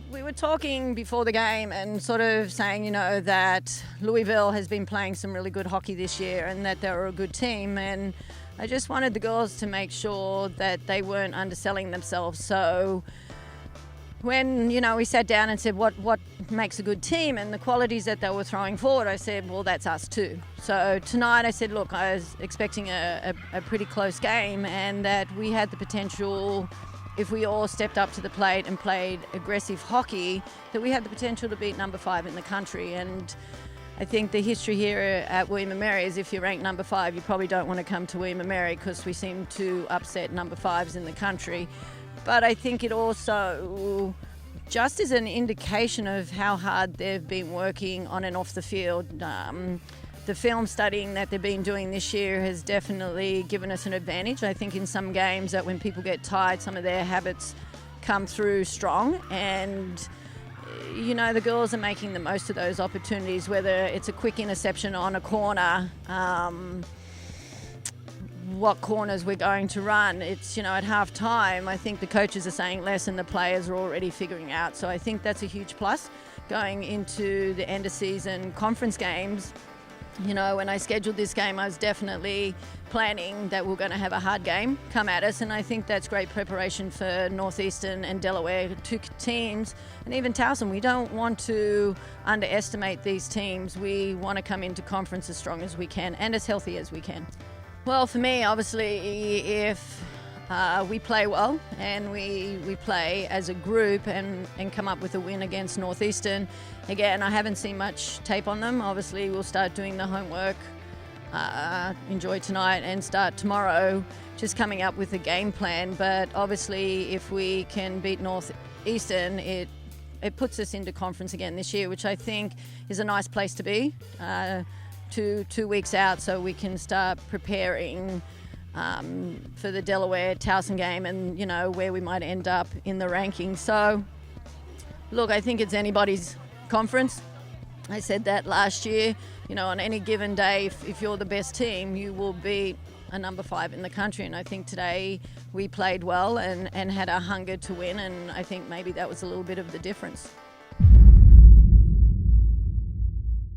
We were talking before the game and sort of saying, that Louisville has been playing some really good hockey this year and that they're a good team. And I just wanted the girls to make sure that they weren't underselling themselves. So when, we sat down and said what makes a good team and the qualities that they were throwing forward, I said, well, that's us too. So tonight I said, look, I was expecting a pretty close game and that we had the potential, if we all stepped up to the plate and played aggressive hockey, that we had the potential to beat number 5 in the country. And I think the history here at William & Mary is if you rank number 5, you probably don't want to come to William & Mary because we seem to upset number 5s in the country. But I think it also just is an indication of how hard they've been working on and off the field. The film studying that they've been doing this year has definitely given us an advantage. I think in some games that when people get tired, some of their habits come through strong. And, the girls are making the most of those opportunities, whether it's a quick interception on a corner, what corners we're going to run. It's, at half time, I think the coaches are saying less and the players are already figuring out. So I think that's a huge plus going into the end of season conference games. When I scheduled this game, I was definitely planning that we're going to have a hard game come at us, and I think that's great preparation for Northeastern and Delaware, 2 teams, and even Towson. We don't want to underestimate these teams. We want to come into conference as strong as we can and as healthy as we can. Well, for me, obviously, if we play well and we play as a group and come up with a win against Northeastern. Again, I haven't seen much tape on them. Obviously, we'll start doing the homework, enjoy tonight and start tomorrow, just coming up with a game plan. But obviously, if we can beat Northeastern, it puts us into conference again this year, which I think is a nice place to be, 2 weeks out, so we can start preparing for the Delaware Towson game and, where we might end up in the rankings. So, look, I think it's anybody's conference. I said that last year. On any given day, if you're the best team, you will beat a number 5 in the country. And I think today we played well and had a hunger to win. And I think maybe that was a little bit of the difference.